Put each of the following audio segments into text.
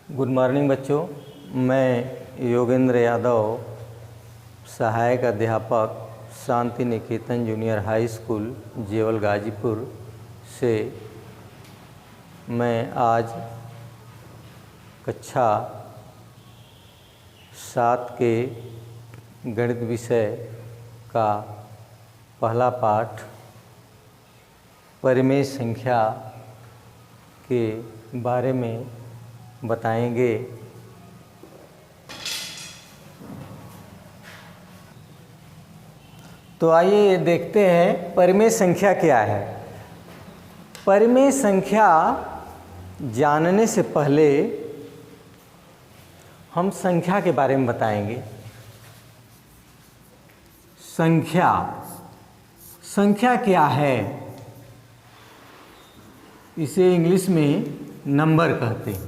Good morning बच्चों, मैं योगेंद्र यादव, सहायक अध्यापक Shanti Niketan junior high school जेवल गाजीपुर से मैं आज कक्षा 7 के गणित विषय का पहला पाठ परिमेय संख्या के बारे में बताएंगे। तो आइए देखते हैं परिमेय संख्या क्या है। परिमेय संख्या जानने से पहले हम संख्या के बारे में बताएंगे। संख्या क्या है? इसे इंग्लिश में नंबर कहते हैं।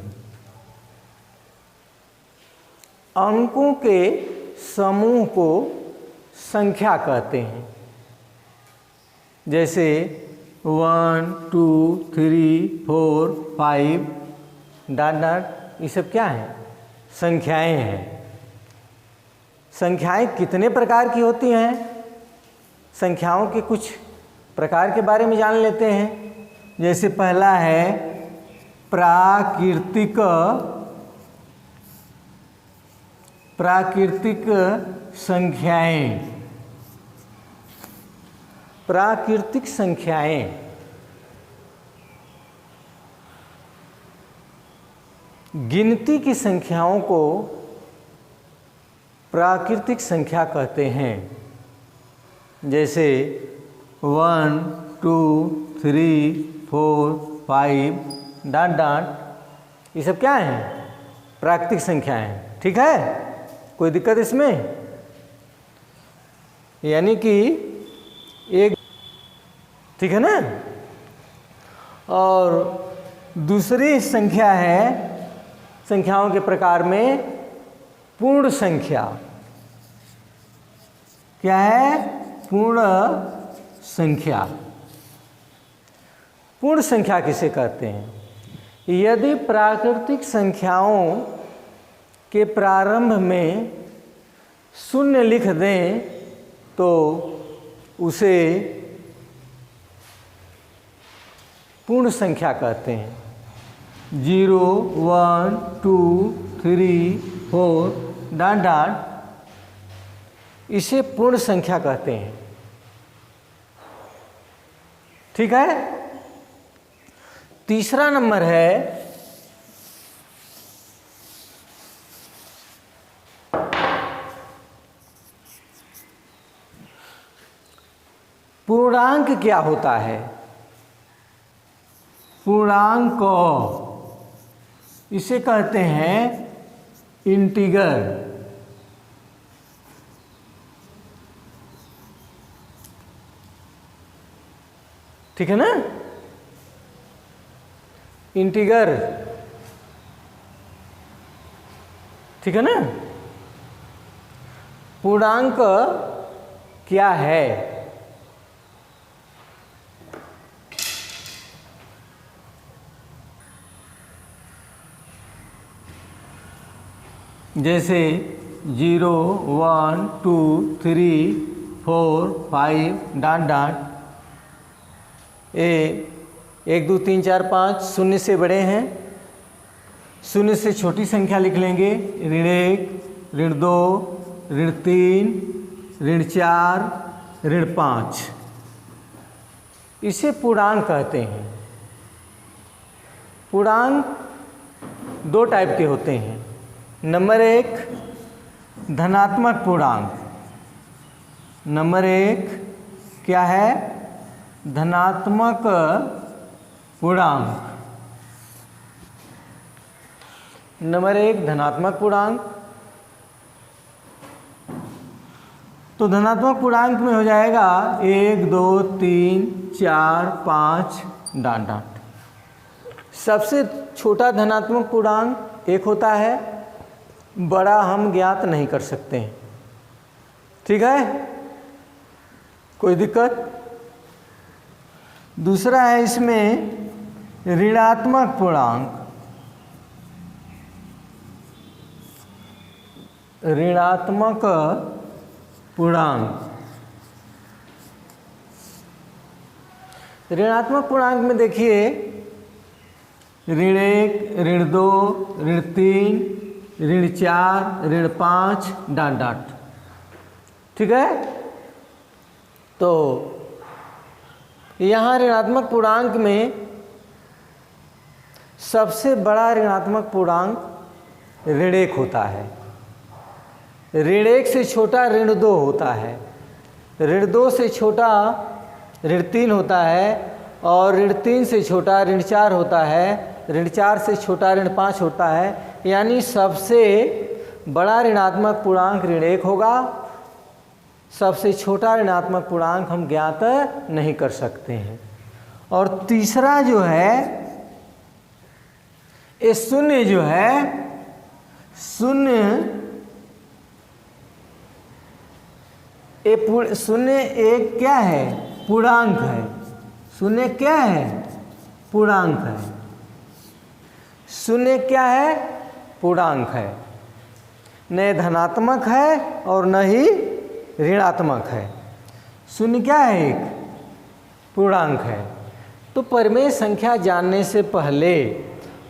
अंकों के समूह को संख्या कहते हैं। जैसे 1, 2, 3, 4, 5 ... ये सब क्या है? संख्याएं हैं। संख्याएं कितने प्रकार की होती हैं? संख्याओं के कुछ प्रकार के बारे में जान लेते हैं। जैसे पहला है प्राकृतिक संख्याएं। प्राकृतिक संख्याएं गिनती की संख्याओं को प्राकृतिक संख्या कहते हैं। जैसे 1, 2, 3, 4, 5 ... ये सब क्या हैं? प्राकृतिक संख्याएं। ठीक है, कोई दिक्कत इसमें? यानी कि एक, ठीक है ना। और दूसरी संख्या है संख्याओं के प्रकार में पूर्ण संख्या। क्या है? पूर्ण संख्या। पूर्ण संख्या किसे कहते हैं? यदि प्राकृतिक संख्याओं के प्रारंभ में शून्य लिख दें तो उसे पूर्ण संख्या कहते हैं। 0, 1, 2, 3, 4 ... इसे पूर्ण संख्या कहते हैं। ठीक है। तीसरा नंबर है पूर्णांक। क्या होता है पूर्णांक? इसे कहते हैं इंटीगर। ठीक है ना। इंटीगर, ठीक है ना। पूर्णांक क्या है? जैसे 0, 1, 2, 3, 4, 5 ... 1, 2, 3, 4, 5 शून्य से बड़े हैं। शून्य से छोटी संख्या लिख लेंगे। ऋण 1, ऋण 2, ऋण 3, ऋण 4, ऋण 5। इसे पूर्णांक कहते हैं। पूर्णांक 2 टाइप के होते हैं। नंबर 1 धनात्मक पूर्णांक। नंबर 1 क्या है? धनात्मक पूर्णांक। नंबर 1 धनात्मक पूर्णांक। तो धनात्मक पूर्णांक में हो जाएगा 1, 2, 3, 4, 5 ... सबसे छोटा धनात्मक पूर्णांक 1 होता है। बड़ा हम ज्ञात नहीं कर सकते हैं। ठीक है, कोई दिक्कत? दूसरा है इसमें ऋणात्मक पूर्णांक। ऋणात्मक पूर्णांक। ऋणात्मक पूर्णांक में देखिए ऋण 1, ऋण 2, ऋण 3, ऋण 4, ऋण 5 डॉट डॉट। ठीक है, तो यहाँ ऋणात्मक पूर्णांक में सबसे बड़ा ऋणात्मक पूर्णांक ऋण 1 होता है। ऋण 1 से छोटा ऋण 2 होता है, ऋण 2 से छोटा ऋण 3 होता है, और ऋण 3 से छोटा ऋण 4 होता है, ऋण 4 से छोटा ऋण 5 होता है। यानी सबसे बड़ा ऋणात्मक पूर्णांक ऋण 1 होगा, सबसे छोटा ऋणात्मक पूर्णांक हम ज्ञात नहीं कर सकते हैं। और तीसरा जो है ये शून्य जो है, शून्य एक क्या है? पूर्णांक है। शून्य क्या है? पूर्णांक है। शून्य क्या है? पूर्णांक है। न धनात्मक है और न ही ऋणात्मक है। शून्य क्या है? एक पूर्णांक है। तो परिमेय संख्या जानने से पहले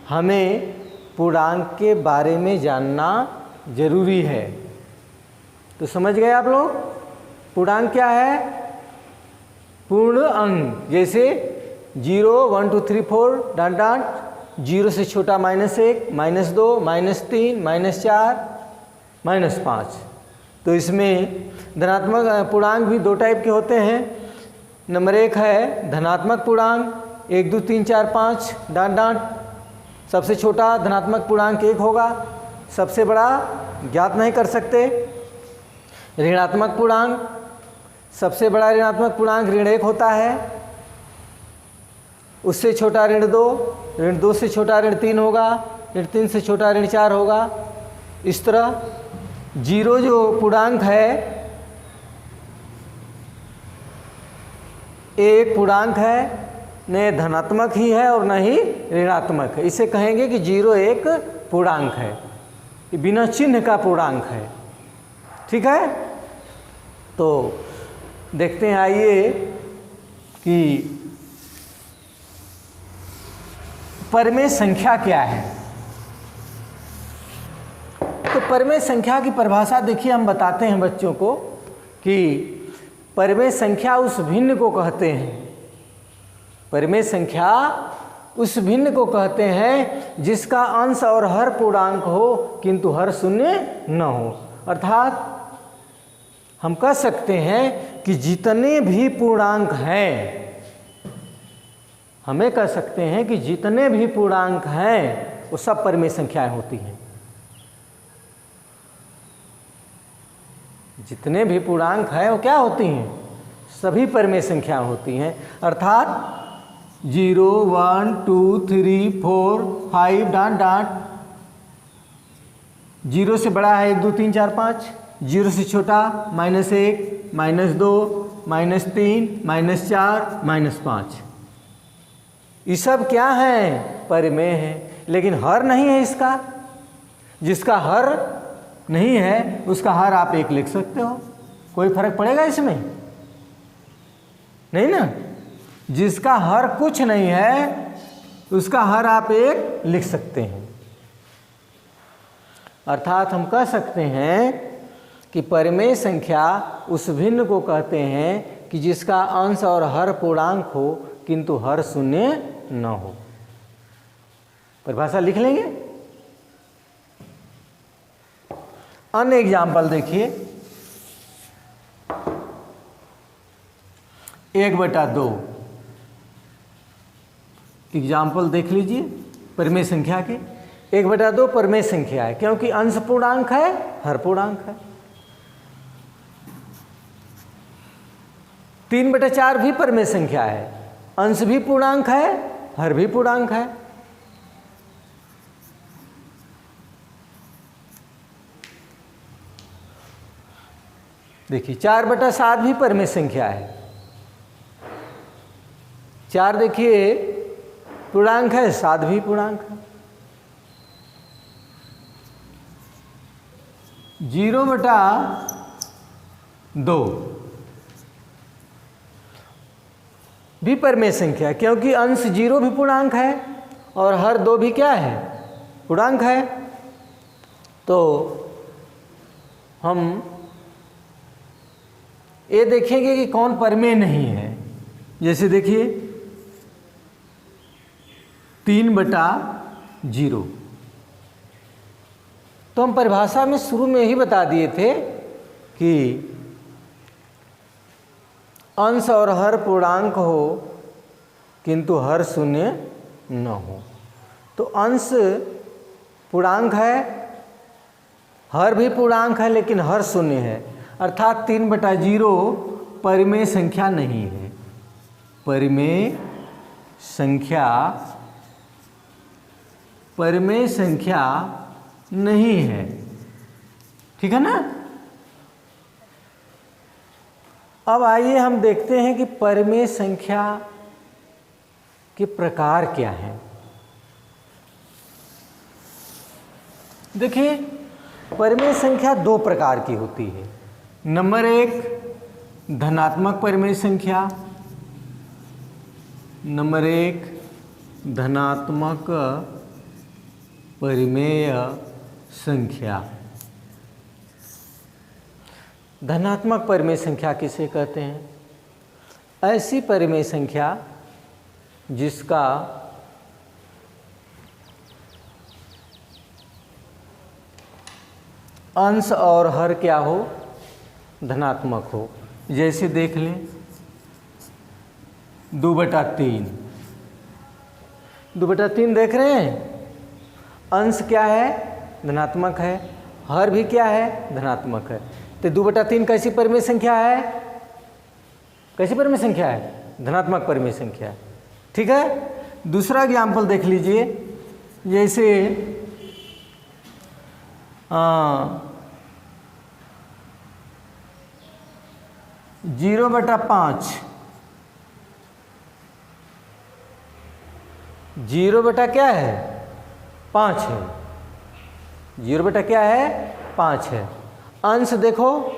हमें पूर्णांक के बारे में जानना जरूरी है। तो समझ गए आप लोग? पूर्णांक क्या है? पूर्ण अंक, जैसे 0, 1, 2, 3, 4 डॉट डॉट, 0 से छोटा -1, -2, -3, -4, -5। तो इसमें धनात्मक पूर्णांक भी दो टाइप के होते हैं। नंबर 1 है धनात्मक पूर्णांक, 1, 2, 3, 4, 5 डॉट डॉट। सबसे छोटा धनात्मक पूर्णांक 1 होगा, सबसे बड़ा ज्ञात नहीं कर सकते। ऋणात्मक पूर्णांक, सबसे बड़ा ऋणात्मक पूर्णांक ऋण 1 होता है, उससे छोटा ऋण 2, ऋण 2 से छोटा ऋण 3 होगा, ऋण 3 से छोटा ऋण 4 होगा। इस तरह 0 जो पूर्णांक है एक पूर्णांक है, न धनात्मक ही है और न ही ऋणात्मक है। इसे कहेंगे कि 0 एक पूर्णांक है, बिना चिन्ह का पूर्णांक है। ठीक है, तो देखते हैं, आइए कि परिमेय संख्या क्या है। तो परिमेय संख्या की परिभाषा देखिए, हम बताते हैं बच्चों को कि परिमेय संख्या उस भिन्न को कहते हैं। परिमेय संख्या उस भिन्न को कहते हैं जिसका अंश और हर पूर्णांक हो किंतु हर शून्य न हो। अर्थात हम कह सकते हैं कि जितने भी पूर्णांक हैं, हमें कह सकते हैं कि जितने भी पूर्णांक हैं वो सब परिमेय संख्याएं होती हैं। जितने भी पूर्णांक हैं वो क्या होती हैं? सभी परिमेय संख्या होती हैं। अर्थात 0, 1, 2, 3, 4, 5 डॉट डॉट। 0 से बड़ा है 1, 2, 3, 4, 5, 0 से छोटा -1, -2, -3, -4, -5। ये सब क्या है? परिमेय है। लेकिन हर नहीं है इसका। जिसका हर नहीं है उसका हर आप 1 लिख सकते हो, कोई फर्क पड़ेगा इसमें? नहीं ना। जिसका हर कुछ नहीं है उसका हर आप 1 लिख सकते हैं। अर्थात हम कह सकते हैं कि परिमेय संख्या उस भिन्न को कहते हैं कि जिसका अंश और हर पूर्णांक हो किंतु हर शून्य न हो। परिभाषा लिख लेंगे। अन्य एग्जाम्पल देखिए, 1/2 एग्जाम्पल देख लीजिए परिमेय संख्या के। 1/2 परिमेय संख्या है क्योंकि अंश पूर्णांक है, हर पूर्णांक है। 3/4 भी परिमेय संख्या है, अंश भी पूर्णांक है, हर भी पूर्णांक है। देखिए 4/7 भी परिमेय संख्या है। 4 देखिए पूर्णांक है, 7 भी पूर्णांक है। 0/2 भी परिमेय संख्या है, क्योंकि अंश 0 भी पूर्णांक है और हर 2 भी क्या है, पूर्णांक है। तो हम ये देखेंगे कि कौन परिमेय नहीं है। जैसे देखिए 3/0, तो हम परिभाषा में शुरू में ही बता दिए थे कि अंश और हर पूर्णांक हो किंतु हर शून्य न हो। तो अंश पूर्णांक है, हर भी पूर्णांक है, लेकिन हर शून्य है, अर्थात 3/0 परिमेय संख्या नहीं है। परिमेय संख्या नहीं है, ठीक है ना। अब आइए हम देखते हैं कि परिमेय संख्या के प्रकार क्या हैं। देखिए परिमेय संख्या 2 प्रकार की होती है। नंबर 1 धनात्मक परिमेय संख्या। नंबर 1 धनात्मक परिमेय संख्या। धनात्मक परिमेय संख्या किसे कहते हैं? ऐसी परिमेय संख्या जिसका अंश और हर क्या हो, धनात्मक हो। जैसे देख लें 2/3। 2/3 देख रहे हैं, अंश क्या है, धनात्मक है, हर भी क्या है, धनात्मक है। तो 2/3 कैसी परिमेय संख्या है? कैसी परिमेय संख्या है? धनात्मक परिमेय संख्या है, ठीक है। दूसरा एग्जाम्पल देख लीजिए, जैसे 0/5। 0 क्या है, 5 है। 0 क्या है, 5 है। अंश देखो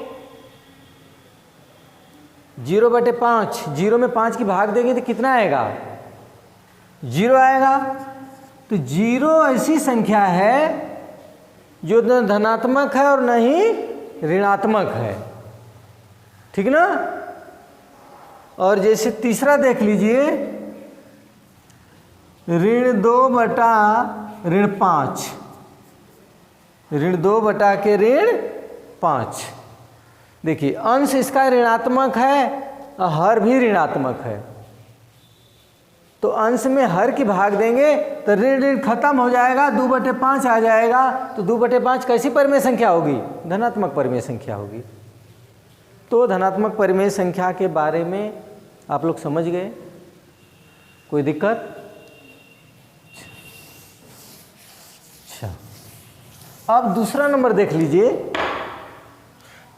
0/5, 0 में 5 की भाग देंगे तो कितना आएगा, 0 आएगा। तो 0 ऐसी संख्या है जो न धनात्मक है और न ही ऋणात्मक है, ठीक ना। और जैसे तीसरा देख लीजिए ऋण 2/5। देखिए अंश इसका ऋणात्मक है और हर भी ऋणात्मक है, तो अंश में हर की भाग देंगे तो ऋण खत्म हो जाएगा, 2/5 आ जाएगा। तो 2/5 कैसी परिमेय संख्या होगी, धनात्मक परिमेय संख्या होगी। तो धनात्मक परिमेय संख्या के बारे में आप लोग समझ गए, कोई दिक्कत? अच्छा, अब दूसरा नंबर देख लीजिए,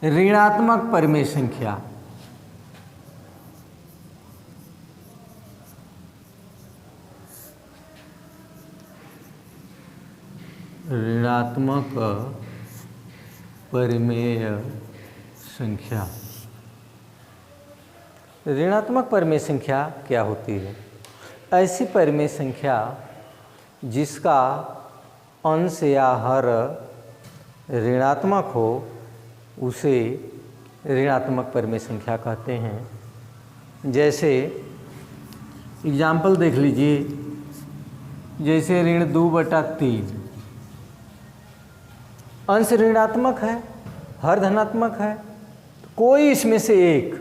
ऋणात्मक परिमेय संख्या। ऋणात्मक परिमेय संख्या। ऋणात्मक परिमेय संख्या क्या होती है? ऐसी परिमेय संख्या जिसका अंश या हर ऋणात्मक हो उसे ऋणात्मक परिमेय संख्या कहते हैं। जैसे एग्जाम्पल देख लीजिए, जैसे ऋण 2/3, अंश ऋणात्मक है, हर धनात्मक है। तो कोई इसमें से एक,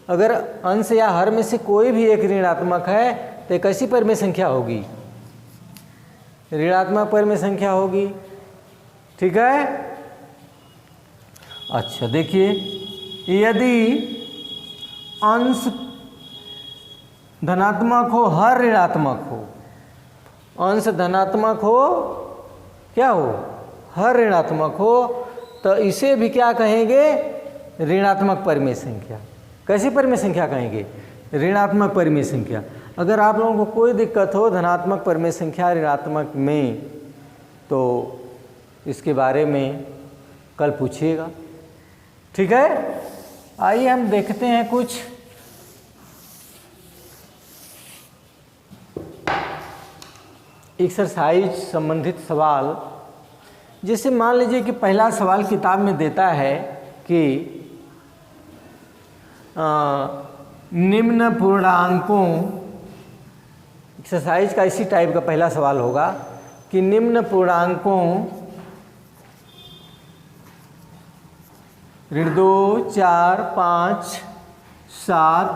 अगर अंश या हर में से कोई भी एक ऋणात्मक है तो कैसी परिमेय संख्या होगी, ऋणात्मक परिमेय संख्या होगी, ठीक है। अच्छा देखिए, यदि अंश धनात्मक हो, हर ऋणात्मक हो, अंश धनात्मक हो, क्या हो, हर ऋणात्मक हो, तो इसे भी क्या कहेंगे, ऋणात्मक परिमेय संख्या। कैसी परिमेय संख्या कहेंगे, ऋणात्मक परिमेय संख्या। अगर आप लोगों को कोई दिक्कत हो धनात्मक परिमेय संख्या ऋणात्मक में, तो इसके बारे में कल पूछिएगा। ठीक है, आइए हम देखते हैं कुछ एक्सरसाइज संबंधित सवाल। जैसे मान लीजिए कि पहला सवाल किताब में देता है कि निम्न पूर्णांकों, एक्सरसाइज का इसी टाइप का पहला सवाल होगा कि निम्न पूर्णांकों ऋण 2, 4, 5, 7,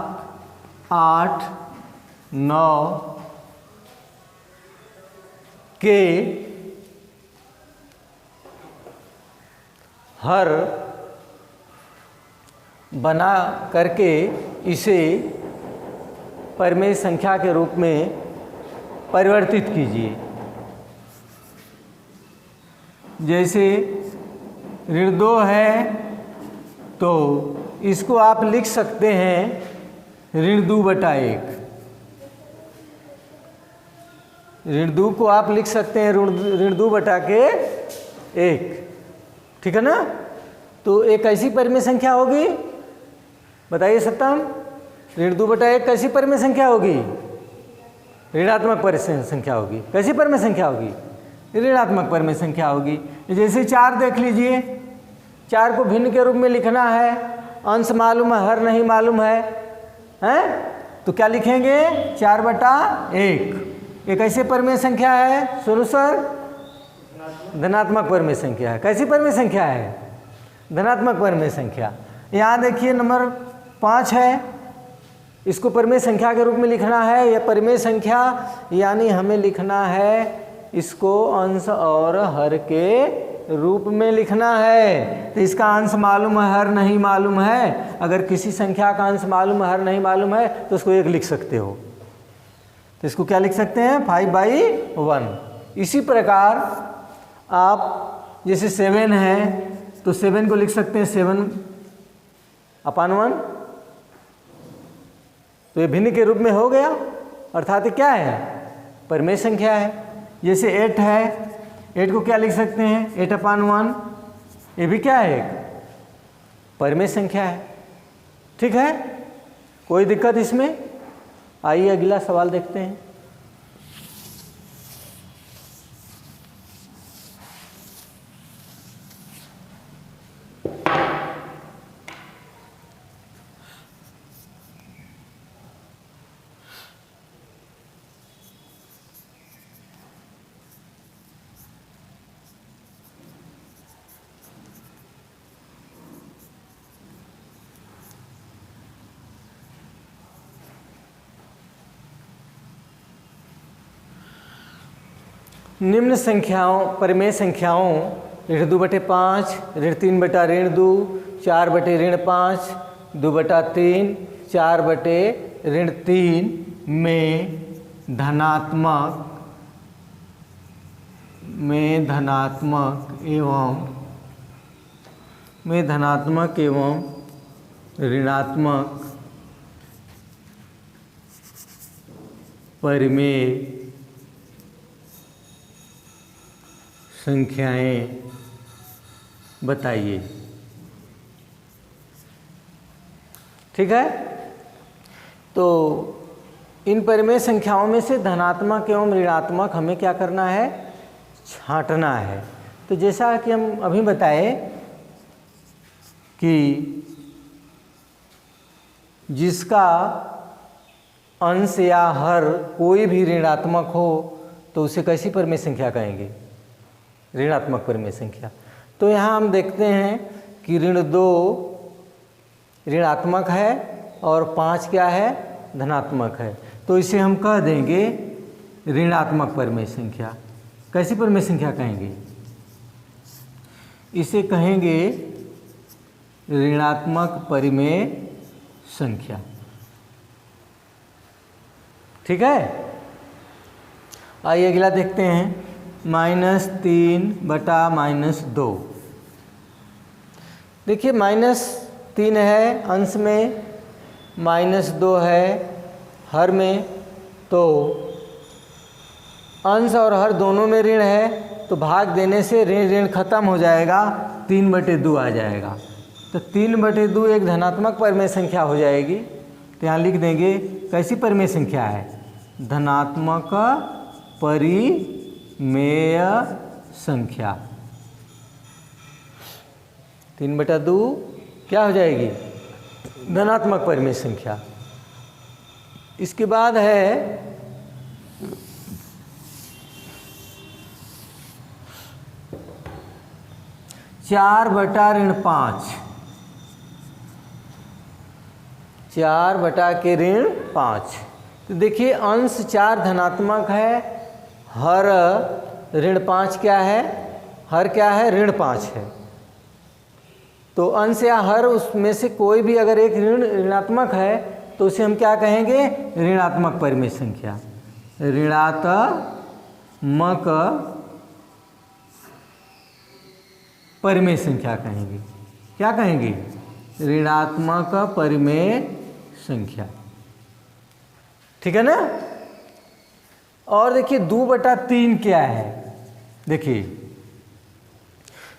8, 9 के हर बना करके इसे परिमेय संख्या के रूप में परिवर्तित कीजिए। जैसे ऋण 2 है तो इसको आप लिख सकते हैं ऋण 2/1। ऋण 2 को आप लिख सकते हैं ऋण 2/1, ठीक है ना। तो एक कैसी परिमेय संख्या होगी, बताइए सत्तम। ऋण 2/1 कैसी परिमेय संख्या होगी, ऋणात्मक परिमेय संख्या होगी। कैसी परिमेय संख्या होगी, ऋणात्मक परिमेय संख्या होगी। जैसे 4 देख लीजिए, 4 को भिन्न के रूप में लिखना है, अंश मालूम है, हर नहीं मालूम है, तो क्या लिखेंगे 4/1। एक ऐसी परिमेय संख्या है, सुनो सर, धनात्मक परिमेय संख्या है। कैसी परिमेय संख्या है, धनात्मक परिमेय संख्या। यहाँ देखिए नंबर 5 है, इसको परिमेय संख्या के रूप में लिखना है। यह परिमेय संख्या यानी हमें लिखना है इसको अंश और हर के रूप में लिखना है। तो इसका अंश मालूम है, हर नहीं मालूम है। अगर किसी संख्या का अंश मालूम है, हर नहीं मालूम है, तो उसको 1 लिख सकते हो। तो इसको क्या लिख सकते हैं, 5/1। इसी प्रकार आप जैसे 7 है तो 7 को लिख सकते हैं 7/1। तो ये भिन्न के रूप में हो गया, अर्थात क्या है, परिमेय संख्या है। जैसे 8 है, 8 को क्या लिख सकते हैं 8/1। ये भी क्या है, परिमेय संख्या है। ठीक है, कोई दिक्कत इसमें। आइए अगला सवाल देखते हैं। निम्न संख्याओं, परिमेय संख्याओं ऋण 2/5, ऋण 3/2, 4/5, 2/3, 4/3 में धनात्मक एवं ऋणात्मक परिमेय संख्याएं बताइए। ठीक है, तो इन परिमेय संख्याओं में से धनात्मक एवं ऋणात्मक हमें क्या करना है, छांटना है। तो जैसा कि हम अभी बताए कि जिसका अंश या हर कोई भी ऋणात्मक हो तो उसे कैसी परिमेय संख्या कहेंगे, ऋणात्मक परिमेय संख्या। तो यहाँ हम देखते हैं कि ऋण 2 ऋणात्मक है और 5 क्या है, धनात्मक है। तो इसे हम कह देंगे ऋणात्मक परिमेय संख्या। कैसी परिमेय संख्या कहेंगे, इसे कहेंगे ऋणात्मक परिमेय संख्या। ठीक है, आइए अगला देखते हैं, -3/-2। देखिए -3 है अंश में, -2 है हर में। तो अंश और हर दोनों में ऋण है, तो भाग देने से ऋण ऋण खत्म हो जाएगा, 3/2 आ जाएगा। तो 3/2 एक धनात्मक परिमेय संख्या हो जाएगी। तो यहाँ लिख देंगे कैसी परिमेय संख्या है, धनात्मक परिमेय संख्या। 3/2 क्या हो जाएगी, धनात्मक परिमेय संख्या। इसके बाद है 4/5। 4/5। तो देखिए अंश 4 धनात्मक है, हर ऋण 5 क्या है, हर क्या है, ऋण 5 है। तो अंश या हर उसमें से कोई भी अगर एक ऋणात्मक है तो उसे हम क्या कहेंगे, ऋणात्मक परिमेय संख्या। ऋणात्मक परिमेय संख्या कहेंगे। क्या कहेंगे, ऋणात्मक परिमेय संख्या। ठीक है ना। और देखिए 2/3 क्या है, देखिए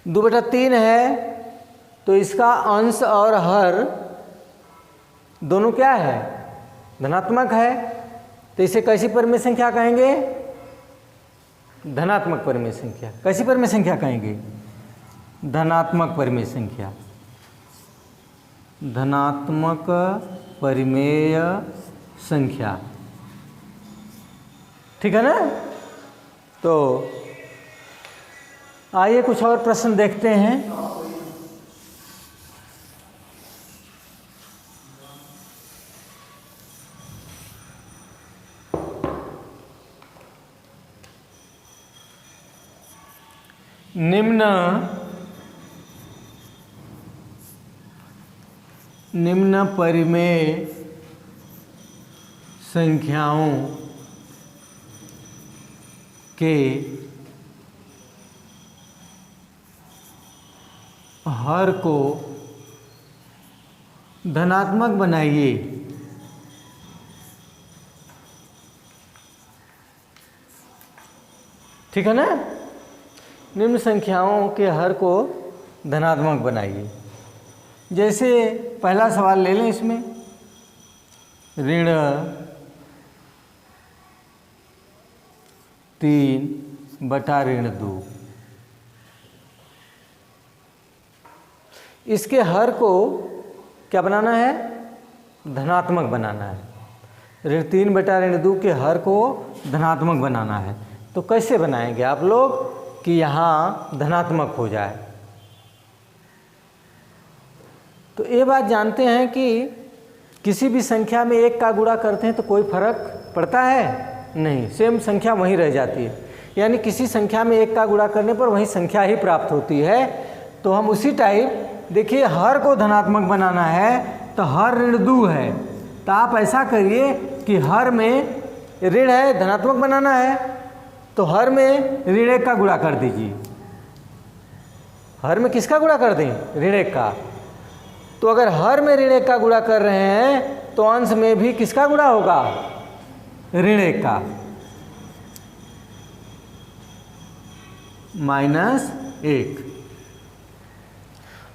2/3 है तो इसका अंश और हर दोनों क्या है, धनात्मक है। तो इसे कैसी परिमेय संख्या कहेंगे, धनात्मक परिमेय संख्या। कैसी परिमेय संख्या कहेंगे, धनात्मक परिमेय संख्या। धनात्मक परिमेय संख्या। ठीक है ना। तो आइए कुछ और प्रश्न देखते हैं। निम्न परिमेय संख्याओं के हर को धनात्मक बनाइए। ठीक है ना। निम्न संख्याओं के हर को धनात्मक बनाइए। जैसे पहला सवाल ले लें, इसमें ऋण 3/2। इसके हर को क्या बनाना है, धनात्मक बनाना है। ऋण 3/2 के हर को धनात्मक बनाना है। तो कैसे बनाएंगे आप लोग कि यहाँ धनात्मक हो जाए। तो ये बात जानते हैं कि किसी भी संख्या में 1 का गुणा करते हैं तो कोई फर्क पड़ता है नहीं, सेम संख्या वहीं रह जाती है। यानी किसी संख्या में 1 का गुणा करने पर वही संख्या ही प्राप्त होती है। तो हम उसी टाइप देखिए हर को धनात्मक बनाना है तो हर ऋण 2 है। तो आप ऐसा करिए कि हर में ऋण है, धनात्मक बनाना है तो हर में ऋण 1 का गुणा कर दीजिए। हर में किसका गुणा कर दें, ऋण 1 का। तो अगर हर में ऋण 1 का गुणा कर रहे हैं तो अंश में भी किसका गुणा होगा, ऋण 1 का। -1।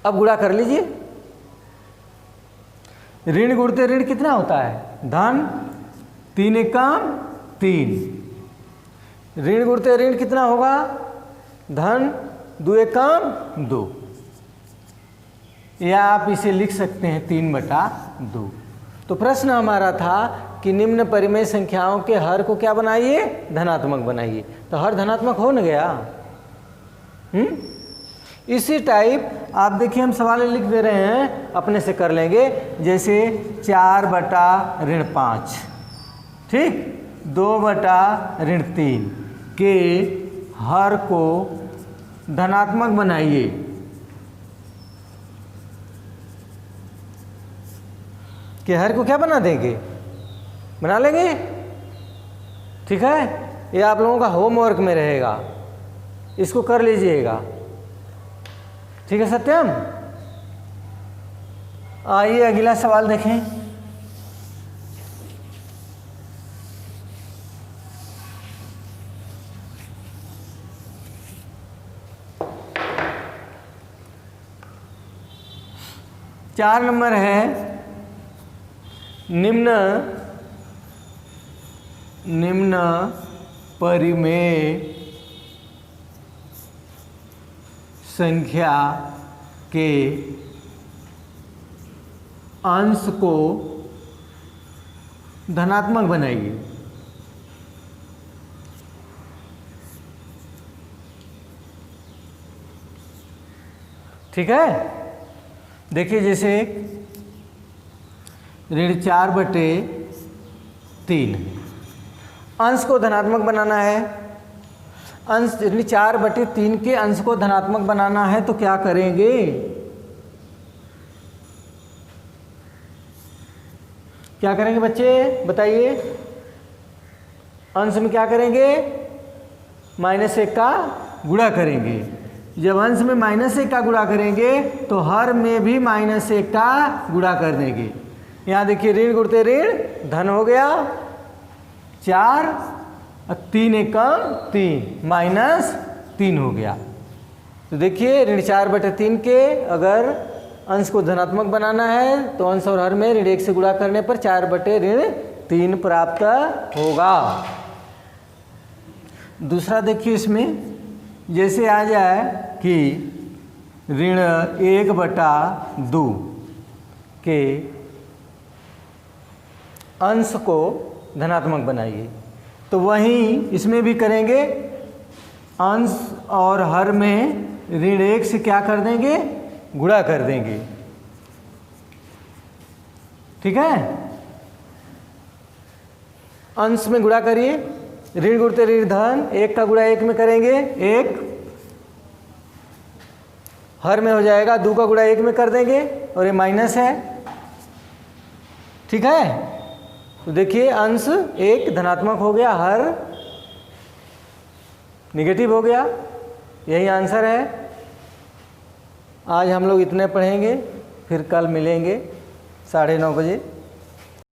अब गुणा कर लीजिए। ऋण गुणते ऋण कितना होता है, धन। 3 × 3। ऋण गुणते ऋण कितना होगा, धन। 2 × 2। या आप इसे लिख सकते हैं 3/2। तो प्रश्न हमारा था कि निम्न परिमेय संख्याओं के हर को क्या बनाइए, धनात्मक बनाइए। तो हर धनात्मक हो न गया। इसी टाइप आप देखिए हम सवाल लिख दे रहे हैं, अपने से कर लेंगे। जैसे 4/5, ठीक, 2/3 के हर को धनात्मक बनाइए। के हर को क्या बना देंगे, बना लेंगे। ठीक है, ये आप लोगों का होमवर्क में रहेगा, इसको कर लीजिएगा। ठीक है सत्यम। आइए अगला सवाल देखें। 4 नंबर है निम्न परिमेय संख्या के अंश को धनात्मक बनाइए। ठीक है, देखिए जैसे ऋण 4/3 अंश को धनात्मक बनाना है। अंश ऋण 4/3 के अंश को धनात्मक बनाना है तो क्या करेंगे? क्या करेंगे बच्चे बताइए? अंश में क्या करेंगे? -1 का गुणा करेंगे। जब अंश में -1 का गुणा करेंगे तो हर में भी -1 का गुणा कर देंगे। यहाँ देखिए ऋण गुणते ऋण धन हो गया 4 और 3 एकम 3 -3 हो गया। तो देखिए ऋण 4/3 के अगर अंश को धनात्मक बनाना है तो अंश और हर में ऋण 1 से गुणा करने पर 4/3 प्राप्त होगा। दूसरा देखिए इसमें जैसे आ जाए कि ऋण 1/2 के अंश को धनात्मक बनाइए तो वहीं इसमें भी करेंगे। अंश और हर में ऋण 1 से क्या कर देंगे? गुणा कर देंगे। ठीक है, अंश में गुणा करिए, ऋण गुणते ऋण धन 1 का गुणा 1 में करेंगे 1, हर में हो जाएगा 2 का गुणा 1 में कर देंगे और ये माइनस है। ठीक है, तो देखिए अंश 1 धनात्मक हो गया, हर निगेटिव हो गया। यही आंसर है। आज हम लोग इतने पढ़ेंगे, फिर कल मिलेंगे 9:30 बजे।